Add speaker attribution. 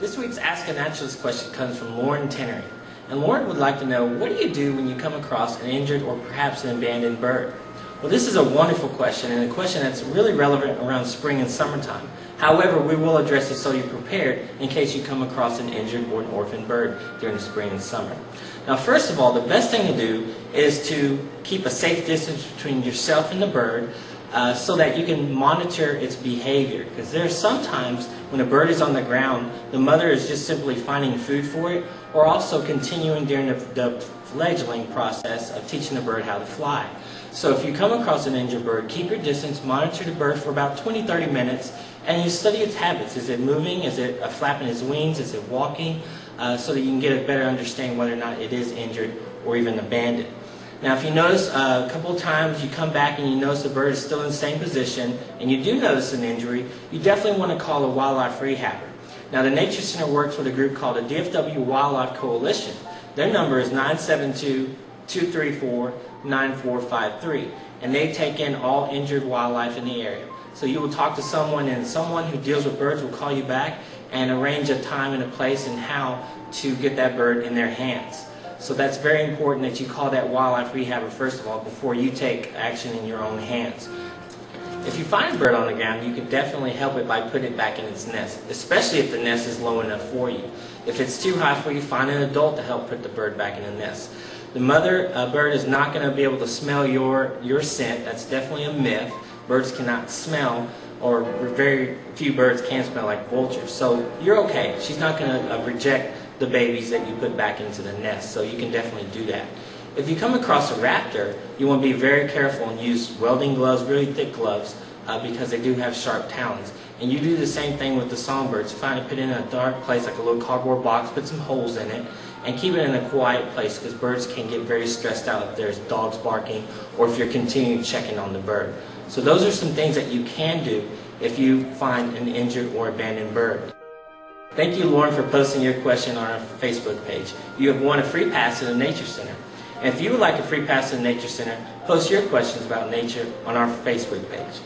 Speaker 1: This week's Ask a Naturalist question comes from Lauren Tennery. And Lauren would like to know, what do you do when you come across an injured or perhaps an abandoned bird? Well, this is a wonderful question, and a question that's really relevant around spring and summertime. However, we will address it so you're prepared in case you come across an injured or an orphaned bird during the spring and summer. Now, first of all, the best thing to do is to keep a safe distance between yourself and the bird so that you can monitor its behavior. Because there are sometimes when a bird is on the ground, the mother is just simply finding food for it, or also continuing during the fledgling process of teaching the bird how to fly. So if you come across an injured bird, keep your distance, monitor the bird for about 20-30 minutes, and you study its habits. Is it moving? Is it flapping its wings? Is it walking? So that you can get a better understanding whether or not it is injured or even abandoned. Now, if you notice a couple of times you come back and you notice the bird is still in the same position, and you do notice an injury, you definitely want to call a wildlife rehabber. Now, the Nature Center works with a group called the DFW Wildlife Coalition. Their number is 972-234-9453, and they take in all injured wildlife in the area. So you will talk to someone, and someone who deals with birds will call you back and arrange a time and a place and how to get that bird in their hands. So that's very important that you call that wildlife rehabber first of all before you take action in your own hands. If you find a bird on the ground, you can definitely help it by putting it back in its nest, especially if the nest is low enough for you. If it's too high for you, find an adult to help put the bird back in the nest. The mother bird is not going to be able to smell your scent. That's definitely a myth. Birds cannot smell, or very few birds can smell like vultures. So you're okay. She's not going to reject the babies that you put back into the nest, so you can definitely do that. If you come across a raptor, you want to be very careful and use welding gloves, really thick gloves, because they do have sharp talons. And you do the same thing with the songbirds. Find it, put it in a dark place like a little cardboard box, put some holes in it, and keep it in a quiet place because birds can get very stressed out if there's dogs barking or if you're continuing checking on the bird. So those are some things that you can do if you find an injured or abandoned bird. Thank you, Lauren, for posting your question on our Facebook page. You have won a free pass to the Nature Center. And if you would like a free pass to the Nature Center, post your questions about nature on our Facebook page.